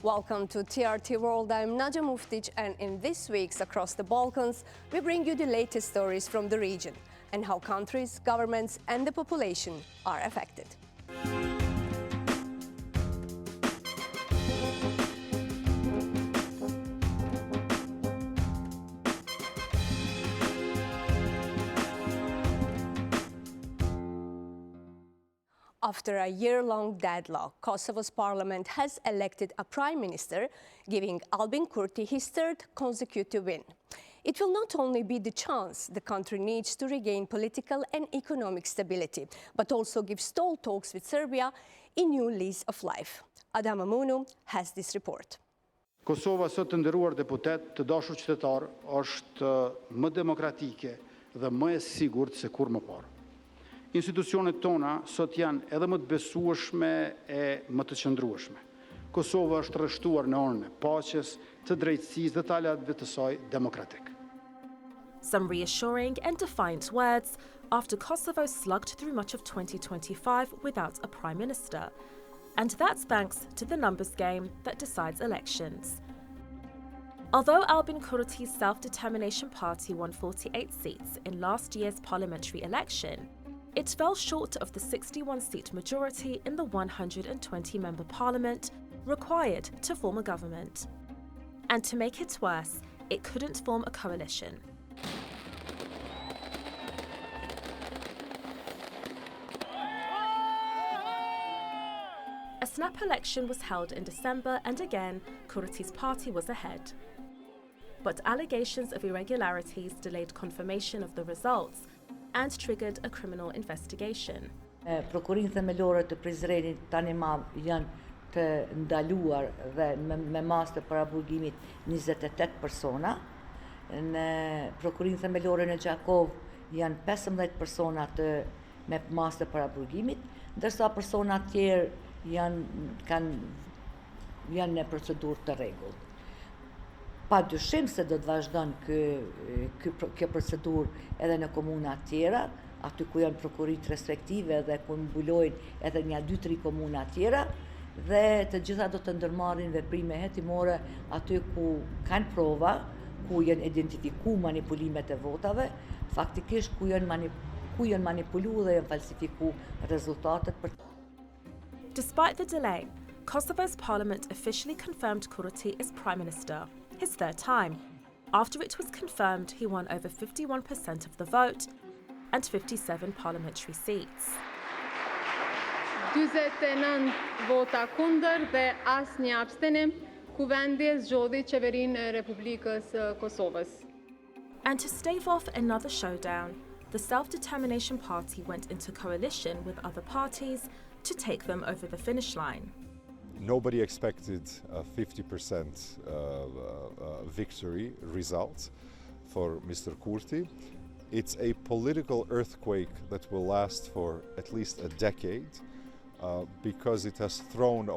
Welcome to TRT World. I'm Nadia Muftic, and in this week's Across the Balkans, we bring you the latest stories from the region and how countries, governments and the population are affected. After a year-long deadlock, Kosovo's parliament has elected a prime minister, giving Albin Kurti his third consecutive win. It will not only be the chance the country needs to regain political and economic stability, but also give stalled talks with Serbia a new lease of life. Adam Amunu has this report. Kosova, sot të nderuar deputet, të dashur qytetar, është më demokratike dhe më e sigurt se kur më parë. Institucionet tona sot janë edhe më të besueshme e më të qëndrueshme. Kosova është rreshtuar në anën e paqes, të drejtësisë dhe talatëve të saj demokratik. Some reassuring and defiant words after Kosovo slugged through much of 2025 without a prime minister. And that's thanks to the numbers game that decides elections. Although Albin Kurti's self-determination party won 48 seats in last year's parliamentary election, it fell short of the 61-seat majority in the 120-member parliament required to form a government. And to make it worse, it couldn't form a coalition. A snap election was held in December, and again, Kurti's party was ahead. But allegations of irregularities delayed confirmation of the results and triggered a criminal investigation. Prokurin themelore të Prizrenit tani ma janë të ndaluar dhe me mas të paraburgimit 28 persona. Në prokurin themelore në Gjakov janë 15 persona me mas të paraburgimit, ndërsa persona tjerë janë në procedurë të rregullt. Pa dyshim se do të vazhdon kjo procedurë edhe në komuna tjera, aty ku janë prokurit restriktive dhe ku mbulojnë edhe një 2-3 komuna tjera, dhe të gjitha do të ndërmarrin veprime hetimore aty ku kanë prova, ku janë identifiku manipulimet e votave, faktikisht ku janë manipulu dhe janë falsifiku rezultatet për. Despite the delay, Kosovo's parliament officially confirmed Kurti as prime minister, his third time. After it was confirmed, he won over 51% of the vote and 57 parliamentary seats. 49 vota kundër dhe asnjë abstenim, ku vendi zgjodhi qeverinë e Republikës Kosovës. And to stave off another showdown, the Self-Determination Party went into coalition with other parties to take them over the finish line. Nobody expected a 50% victory result for Mr. Kurti. It's a political earthquake that will last for at least a decade because it has thrown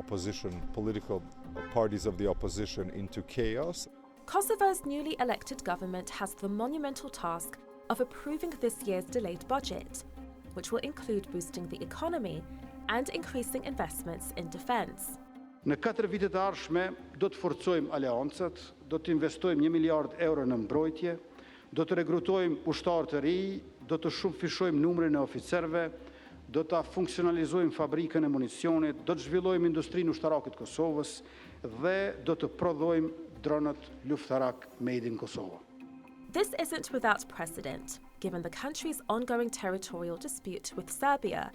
political parties of the opposition into chaos. Kosovo's newly elected government has the monumental task of approving this year's delayed budget, which will include boosting the economy and increasing investments in defense. Në 4 vitet e ardhshme do të forcojmë aleancat, do të investojmë 1 miliard euro në mbrojtje, do të rekrutojmë ushtarë të rinj, do të shumëfishojmë numrin e oficerëve, do të funksionalizojmë fabrikën e municionit, do të zhvillojmë industrinë ushtarake të Kosovës dhe do të prodhojmë dronët luftarak made in Kosovo. This isn't without precedent, given the country's ongoing territorial dispute with Serbia.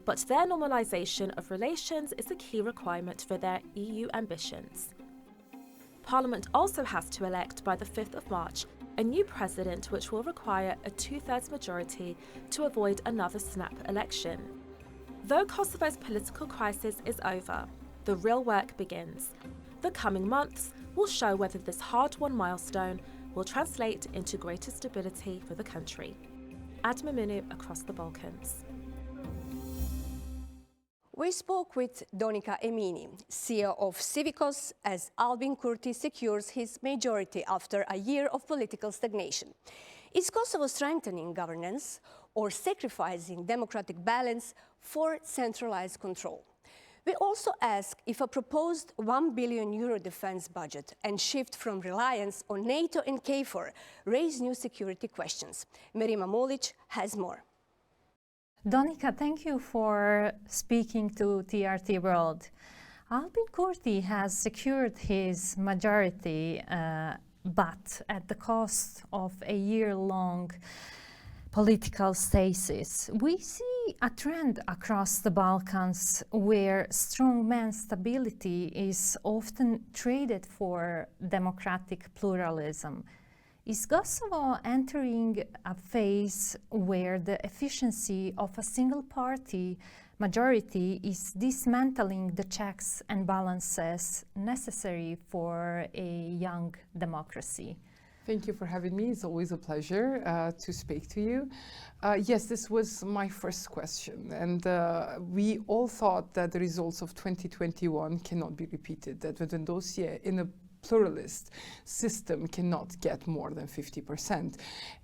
But their normalisation of relations is a key requirement for their EU ambitions. Parliament also has to elect by the 5th of March a new president, which will require a 2/3 majority to avoid another snap election. Though Kosovo's political crisis is over, the real work begins. The coming months will show whether this hard-won milestone will translate into greater stability for the country. Adam Amunu, Across the Balkans. We spoke with Donika Emini, CEO of CiviKos, as Albin Kurti secures his majority after a year of political stagnation. Is Kosovo strengthening governance or sacrificing democratic balance for centralized control? We also ask if a proposed €1 billion defense budget and shift from reliance on NATO and KFOR raise new security questions. Merima Molic has more. Donika, thank you for speaking to TRT World. Albin Kurti has secured his majority, but at the cost of a year-long political stasis. We see a trend across the Balkans where strongman stability is often traded for democratic pluralism. Is Kosovo entering a phase where the efficiency of a single party majority is dismantling the checks and balances necessary for a young democracy? Thank you for having me. It's always a pleasure to speak to you. Yes, this was my first question. And we all thought that the results of 2021 cannot be repeated, that the dossier in a pluralist system cannot get more than 50%.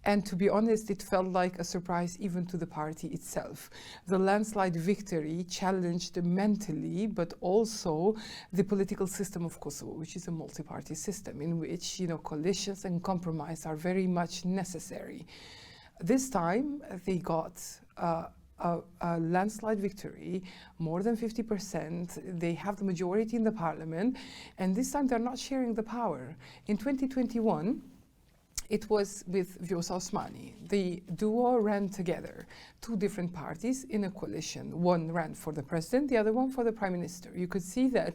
And to be honest, it felt like a surprise even to the party itself. The landslide victory challenged mentally, but also the political system of Kosovo, which is a multi-party system in which, coalitions and compromise are very much necessary. This time, they got a landslide victory, more than 50%. They have the majority in the parliament, and this time they're not sharing the power. In 2021, it was with Vjosa Osmani. The duo ran together, two different parties in a coalition. One ran for the president, the other one for the prime minister. You could see that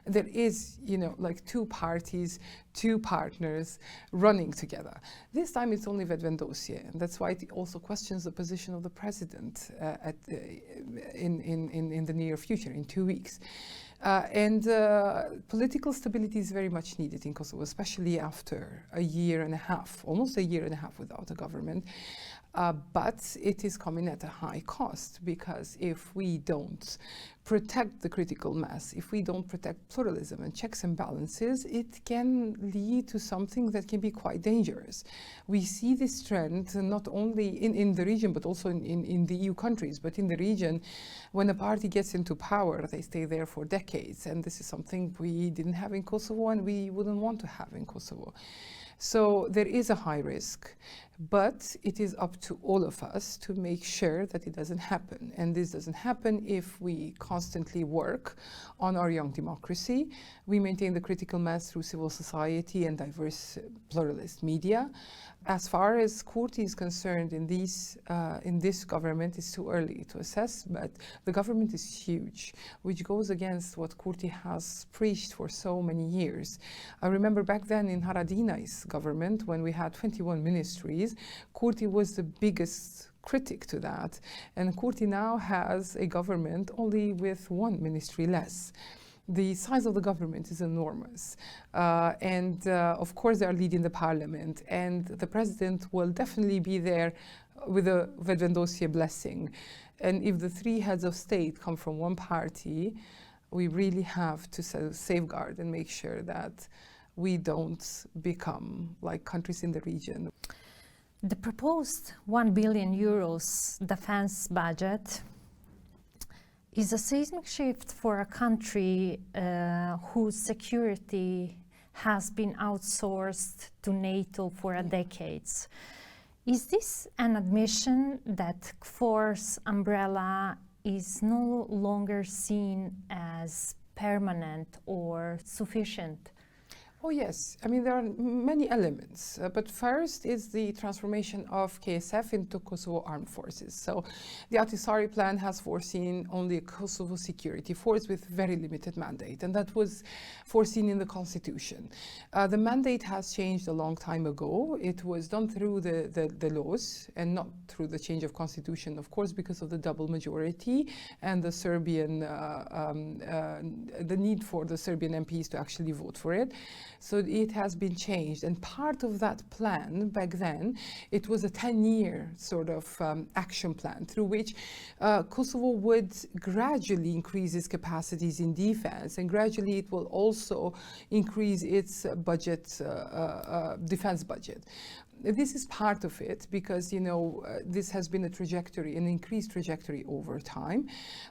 there is, like two parties, two partners running together. This time it's only Vedvendosje, and that's why it also questions the position of the president in the near future, in 2 weeks. Political stability is very much needed in Kosovo, especially after a year and a half, almost a year and a half without a government. But it is coming at a high cost, because if we don't protect the critical mass, if we don't protect pluralism and checks and balances, it can lead to something that can be quite dangerous. We see this trend not only in the region, but also in the EU countries. But in the region, when a party gets into power, they stay there for decades. And this is something we didn't have in Kosovo, and we wouldn't want to have in Kosovo. So there is a high risk, but it is up to all of us to make sure that it doesn't happen. And this doesn't happen if we constantly work on our young democracy. We maintain the critical mass through civil society and diverse pluralist media. As far as Kurti is concerned, in this government, it's too early to assess, but the government is huge, which goes against what Kurti has preached for so many years. I remember back then in Haradinaj's government, when we had 21 ministries, Kurti was the biggest critic to that. And Kurti now has a government only with one ministry less. The size of the government is enormous. Of course, they are leading the parliament, and the president will definitely be there with a Vedvendosje blessing. And if the three heads of state come from one party, we really have to safeguard and make sure that we don't become like countries in the region. The proposed €1 billion defense budget is a seismic shift for a country whose security has been outsourced to NATO for decades. Is this an admission that KFOR's umbrella is no longer seen as permanent or sufficient? Oh yes, I mean there are many elements, but first is the transformation of KSF into Kosovo Armed Forces. So the Ahtisaari plan has foreseen only a Kosovo security force with very limited mandate, and that was foreseen in the constitution. The mandate has changed a long time ago. It was done through the laws and not through the change of constitution, of course, because of the double majority and the Serbian, the need for the Serbian MPs to actually vote for it. So it has been changed, and part of that plan back then, it was a 10-year sort of action plan through which Kosovo would gradually increase its capacities in defense, and gradually it will also increase its budget, defense budget. this is part of it because, this has been a trajectory, an increased trajectory over time.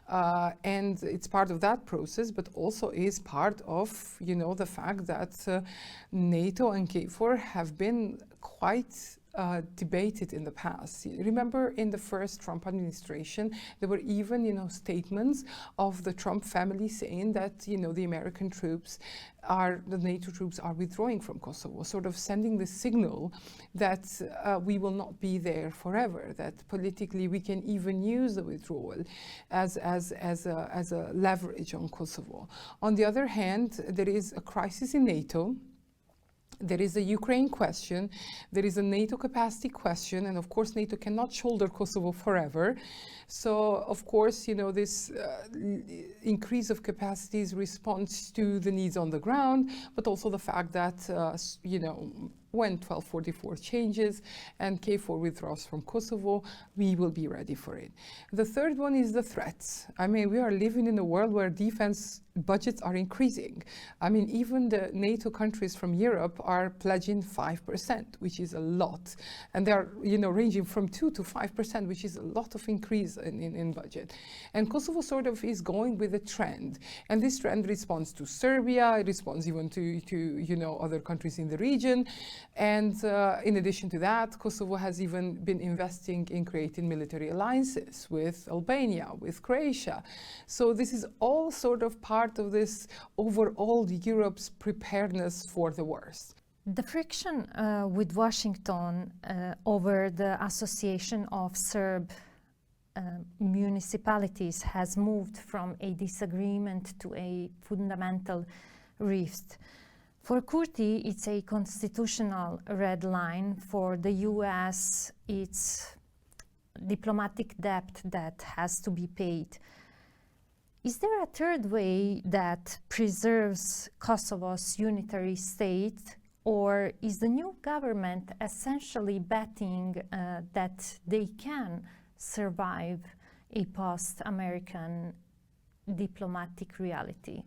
And it's part of that process, but also is part of, the fact that NATO and KFOR have been quite debated in the past. Remember, in the first Trump administration, there were even, statements of the Trump family saying that, the American troops the NATO troops are withdrawing from Kosovo, sort of sending the signal that we will not be there forever, that politically we can even use the withdrawal as a leverage on Kosovo. On the other hand, there is a crisis in NATO. There is a Ukraine question, there is a NATO capacity question, and of course NATO cannot shoulder Kosovo forever. So of course, this increase of capacities responds to the needs on the ground, but also the fact that, when 1244 changes and KFOR withdraws from Kosovo, we will be ready for it. The third one is the threats. We are living in a world where defense budgets are increasing. Even the NATO countries from Europe are pledging 5%, which is a lot. And they are, ranging from 2 to 5%, which is a lot of increase in budget. And Kosovo sort of is going with a trend. And this trend responds to Serbia, it responds even to other countries in the region. And in addition to that, Kosovo has even been investing in creating military alliances with Albania, with Croatia. So this is all sort of part of this overall Europe's preparedness for the worst. The friction with Washington over the association of Serb municipalities has moved from a disagreement to a fundamental rift. For Kurti, it's a constitutional red line. For the US, it's diplomatic debt that has to be paid. Is there a third way that preserves Kosovo's unitary state, or is the new government essentially betting that they can survive a post-American diplomatic reality?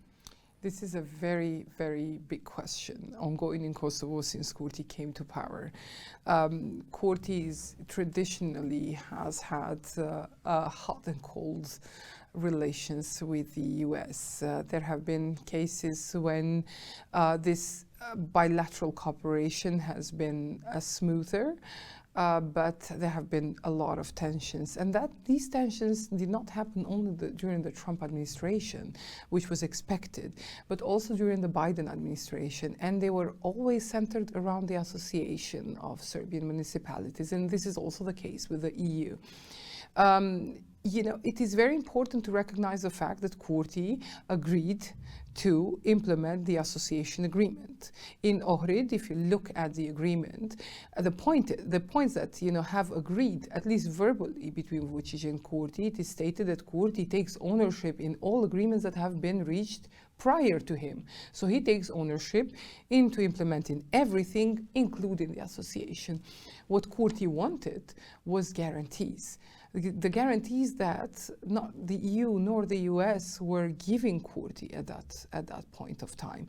This is a very, very big question ongoing in Kosovo since Kurti came to power. Kurti traditionally has had hot and cold relations with the US. There have been cases when this bilateral cooperation has been smoother. But there have been a lot of tensions, and these tensions did not happen only during the Trump administration, which was expected, but also during the Biden administration, and they were always centered around the association of Serbian municipalities, and this is also the case with the EU. It is very important to recognize the fact that Kurti agreed to implement the association agreement. In Ohrid, if you look at the agreement, the points that have agreed, at least verbally, between Vučić and Kurti, it is stated that Kurti takes ownership in all agreements that have been reached prior to him. So he takes ownership into implementing everything, including the association. What Kurti wanted was guarantees. The guarantees that not the EU nor the US were giving Kurti at that point of time.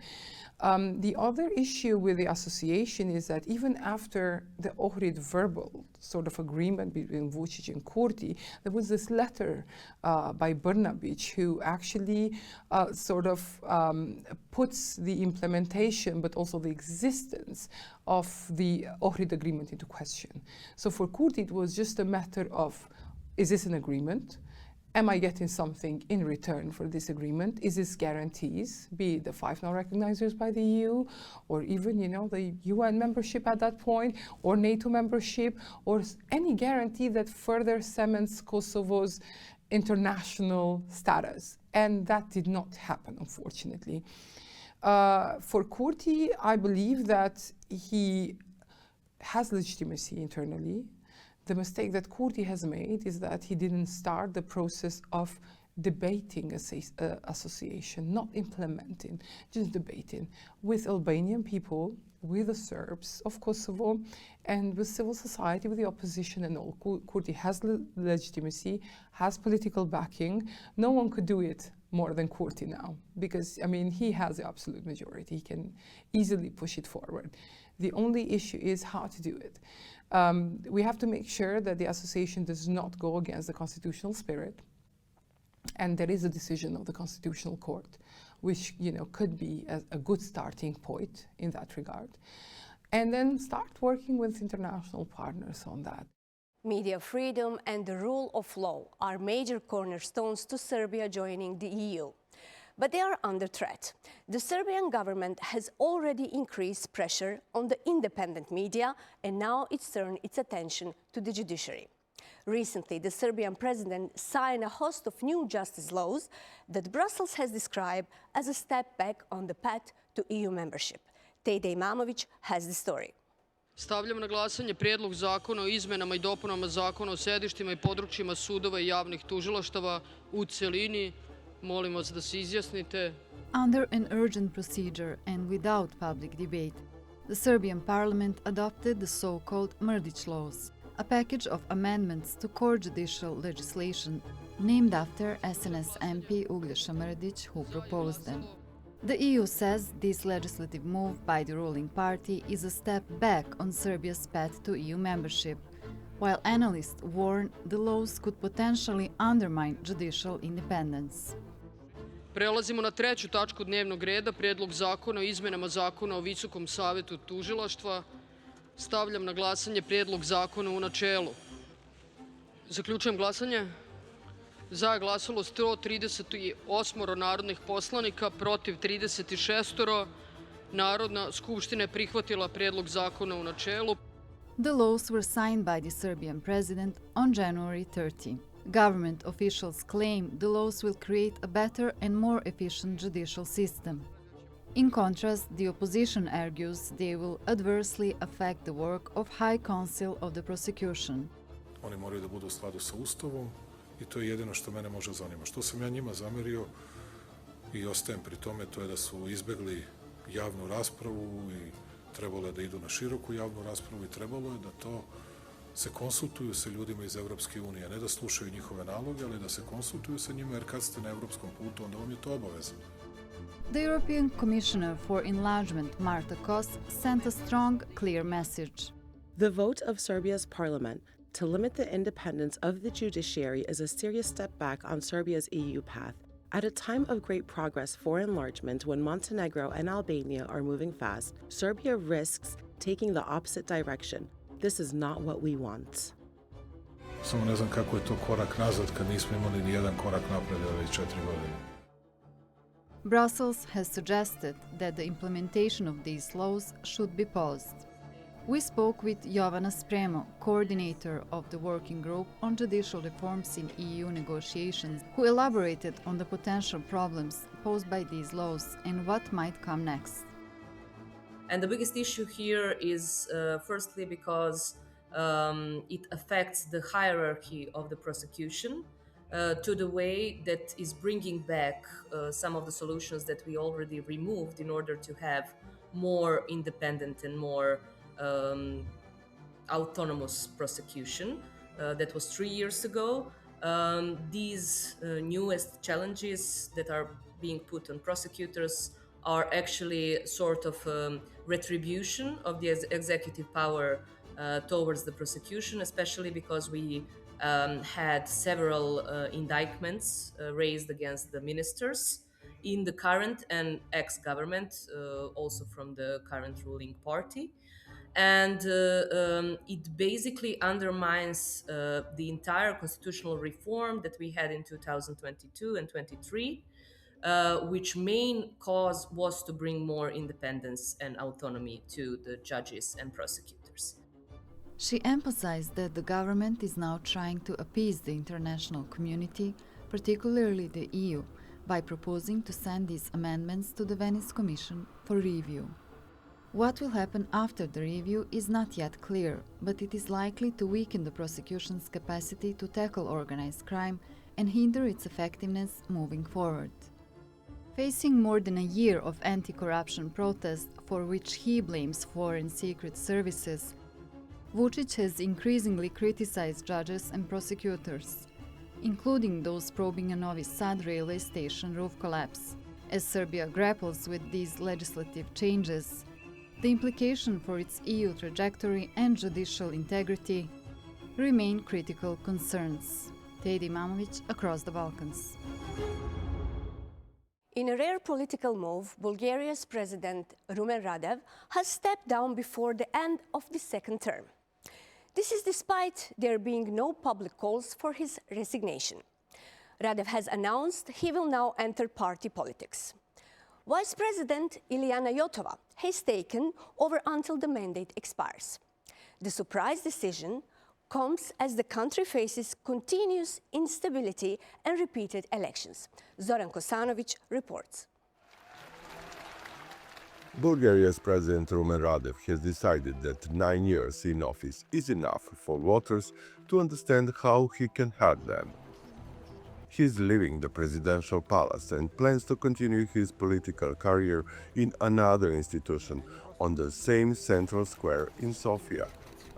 The other issue with the association is that even after the Ohrid verbal sort of agreement between Vučić and Kurti, there was this letter by Brnabić who actually puts the implementation but also the existence of the Ohrid agreement into question. So for Kurti it was just a matter of, is this an agreement? Am I getting something in return for this agreement? Is this guarantees, be it the 5 non-recognizers by the EU, or even, the UN membership at that point, or NATO membership, or any guarantee that further cements Kosovo's international status? And that did not happen, unfortunately. For Kurti, I believe that he has legitimacy internally. The mistake that Kurti has made is that he didn't start the process of debating association, not implementing, just debating with Albanian people, with the Serbs of Kosovo, and with civil society, with the opposition and all. Kurti has legitimacy, has political backing. No one could do it more than Kurti now, because, I mean, he has the absolute majority. He can easily push it forward. The only issue is how to do it. We have to make sure that the association does not go against the constitutional spirit. And there is a decision of the Constitutional Court, which, you know, could be a good starting point in that regard. And then start working with international partners on that. Media freedom and the rule of law are major cornerstones to Serbia joining the EU. But they are under threat. The Serbian government has already increased pressure on the independent media, and now it's turned its attention to the judiciary. Recently, the Serbian president signed a host of new justice laws that Brussels has described as a step back on the path to EU membership. Teda Imamović has the story. Stavljam na glasanje Prijedlog zakona o izmenama i dopunama Zakona o sedištima i područjima sudova i javnih tužilaštava u celini. Molim vas da se izjasnite. Under an urgent procedure and without public debate, the Serbian parliament adopted the so-called Mrdić laws, a package of amendments to core judicial legislation named after SNS MP Uglješa Mrdić, who proposed them. The EU says this legislative move by the ruling party is a step back on Serbia's path to EU membership, while analysts warn the laws could potentially undermine judicial independence. Prelazimo na treću tačku dnevnog reda, Prijedlog zakona o izmenama Zakona o Visokom savetu tužilaštva. Stavljam na glasanje Prijedlog zakona u načelu. Zaključujem glasanje. Za je glasalo 138 narodnih poslanika, protiv 36. Narodna skupština je prihvatila Prijedlog zakona u načelu. The laws were signed by the Serbian president on January 30. Government officials claim the laws will create a better and more efficient judicial system. In contrast, the opposition argues they will adversely affect the work of High Council of the Prosecution. Oni moraju da budu u skladu sa Ustavom i to je jedino što mene može zanima. Što sam ja njima zamerio i ostajem pri tome, to je da su izbegli javnu raspravu i trebalo je da idu na široku javnu raspravu i trebalo je da to se konsultuju sa ljudima iz Evropske unije, ne da slušaju njihove naloge, ali da se konsultuju sa njima, jer kad ste na evropskom putu, onda vam je to obaveza. The European Commissioner for Enlargement, Marta Kos, sent a strong, clear message. The vote of Serbia's parliament to limit the independence of the judiciary is a serious step back on Serbia's EU path. At a time of great progress for enlargement, when Montenegro and Albania are moving fast, Serbia risks taking the opposite direction. This is not what we want. Samo ne znam kako je to korak nazad kad nismo imali ni jedan korak napred ove 4 godine. Brussels has suggested that the implementation of these laws should be paused. We spoke with Jovana Spremo, coordinator of the working group on judicial reforms in EU negotiations, who elaborated on the potential problems posed by these laws and what might come next. And the biggest issue here is firstly because it affects the hierarchy of the prosecution to the way that is bringing back some of the solutions that we already removed in order to have more independent and more autonomous prosecution. That was 3 years ago. These newest challenges that are being put on prosecutors are actually sort of retribution of the executive power towards the prosecution, especially because we had several indictments raised against the ministers in the current and ex-government, also from the current ruling party. And it basically undermines the entire constitutional reform that we had in 2022 and 23, which main cause was to bring more independence and autonomy to the judges and prosecutors. She emphasized that the government is now trying to appease the international community, particularly the EU, by proposing to send these amendments to the Venice Commission for review. What will happen after the review is not yet clear, but it is likely to weaken the prosecution's capacity to tackle organized crime and hinder its effectiveness moving forward. Facing more than a year of anti-corruption protests for which he blames foreign secret services, Vučić has increasingly criticized judges and prosecutors. including those probing a Novi Sad railway station roof collapse. As Serbia grapples with these legislative changes, the implication for its EU trajectory and judicial integrity remain critical concerns. Teddy Mamovic, Across the Balkans. In a rare political move, Bulgaria's President Rumen Radev has stepped down before the end of the second term. This is despite there being no public calls for his resignation. Radev has announced he will now enter party politics. Vice President Iliana Yotova has taken over until the mandate expires. The surprise decision comes as the country faces continuous instability and repeated elections. Zoran Kosanovic reports. Bulgaria's President Rumen Radev has decided that 9 years in office is enough for voters to understand how he can help them. He is leaving the presidential palace and plans to continue his political career in another institution on the same central square in Sofia.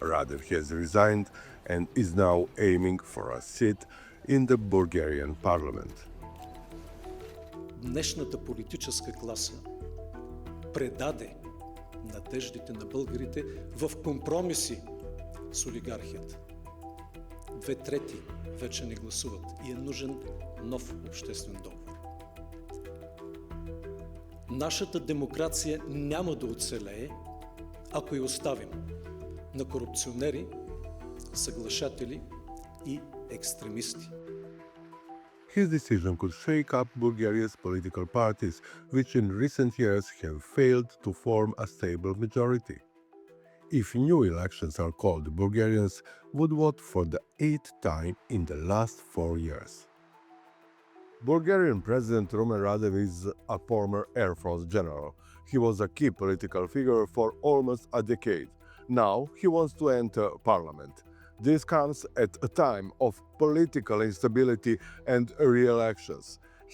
Radev has resigned and is now aiming for a seat in the Bulgarian parliament. Днешната политическа класа предаде надеждите на българите в компромиси с олигархията. 2/3 вече не гласуват и е нужен нов обществен договор. Нашата демокрация няма да оцелее, ако я оставим на корупционери, съглашатели и екстремисти. His decision could shake up Bulgaria's political parties, which in recent years have failed to form a stable majority. If new elections are called, Bulgarians would vote for the 8th time in the last 4 years. Bulgarian President Rumen Radev is a former Air Force general. He was a key political figure for almost a decade. Now he wants to enter parliament. This comes at a time of political instability and re-elections.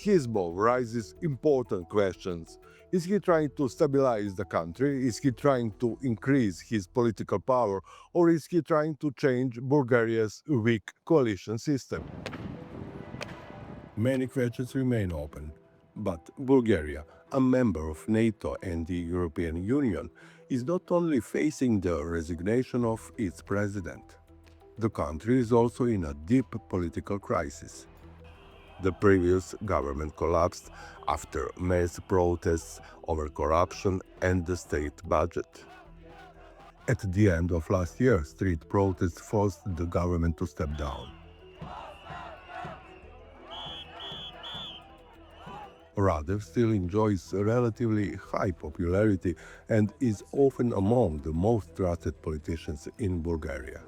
His move raises important questions. Is he trying to stabilize the country? Is he trying to increase his political power? Or is he trying to change Bulgaria's weak coalition system? Many questions remain open. But Bulgaria, a member of NATO and the European Union, is not only facing the resignation of its president. The country is also in a deep political crisis. The previous government collapsed after mass protests over corruption and the state budget. At the end of last year, street protests forced the government to step down. Radev still enjoys relatively high popularity and is often among the most trusted politicians in Bulgaria.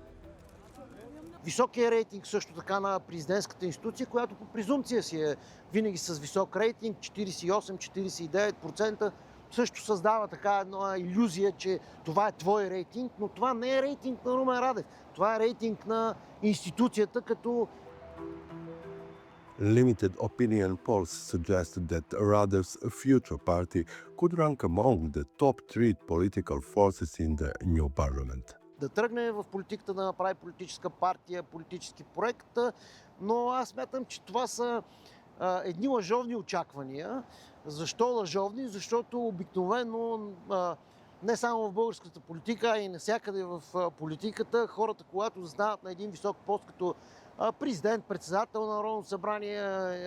Високия рейтинг също така на президентската институция, която по презумпция си е винаги с висок рейтинг, 48-49%, също създава така една илюзия, че това е твой рейтинг, но това не е рейтинг на Румен Радев. Това е рейтинг на институцията като... Limited opinion polls suggest that Radev's future party could rank among the top 3 political forces in the new parliament. Да тръгне в политиката да направи политическа партия, политически проект, но аз смятам, че това са едни лъжовни очаквания. Защо лъжовни? Защото обикновено не само в българската политика, а и навсякъде в политиката, хората, когато застават на един висок пост като президент, председател на Народното събрание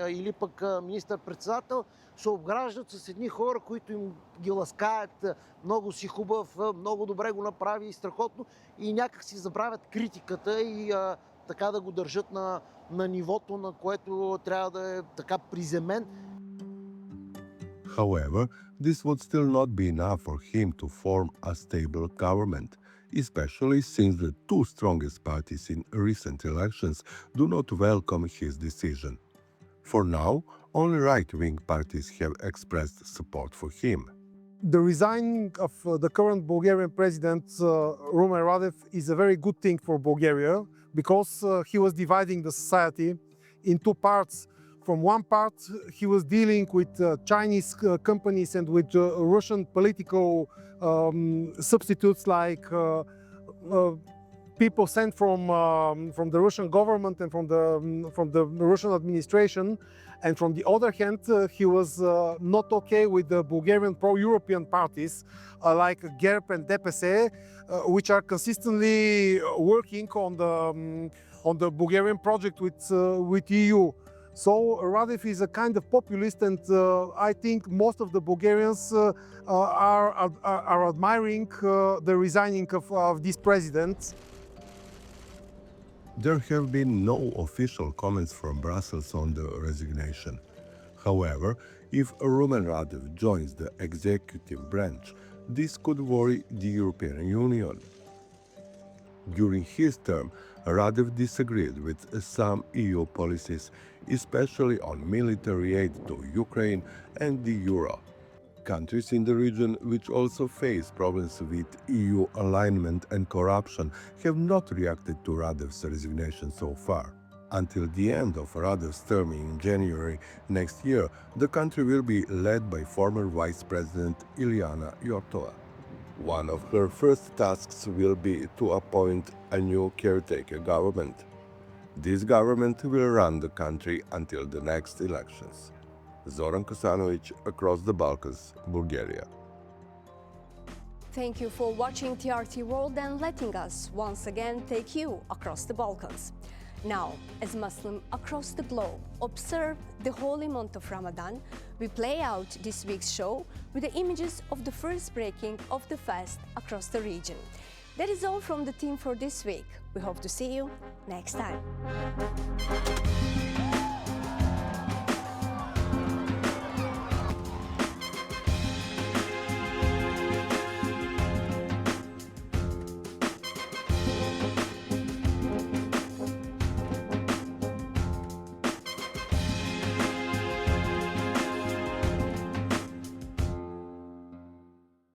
или пък министър-председател, се обграждат с едни хора, които им ги ласкаят, много си хубав, много добре го направи и страхотно, и някак си забравят критиката и така да го държат на нивото, на което трябва да е така приземен. However, this would still not be enough for him to form a stable government, especially since the two strongest parties in recent elections do not welcome his decision. For now, only right-wing parties have expressed support for him. The resigning of the current Bulgarian president, Rumen Radev, is a very good thing for Bulgaria because he was dividing the society in two parts. From one part, he was dealing with Chinese companies and with Russian political substitutes like people sent from the Russian government and from the Russian administration. And from the other hand, he was not okay with the Bulgarian pro-European parties like GERB and DPS, which are consistently working on the Bulgarian project with EU. So Radev is a kind of populist, and I think most of the Bulgarians are admiring the resigning of this president. There have been no official comments from Brussels on the resignation. However, if Rumen Radev joins the executive branch, this could worry the European Union. During his term, Radev disagreed with some EU policies, especially on military aid to Ukraine and the euro. Countries in the region, which also face problems with EU alignment and corruption, have not reacted to Radev's resignation so far. Until the end of Radev's term in January next year, the country will be led by former Vice President Ileana Iortova. One of her first tasks will be to appoint a new caretaker government. This government will run the country until the next elections. Zoran Kosanovic, Across the Balkans, Bulgaria. Thank you for watching TRT World and letting us once again take you across the Balkans. Now, as Muslims across the globe observe the holy month of Ramadan, we play out this week's show with the images of the first breaking of the fast across the region. That is all from the team for this week. We hope to see you next time.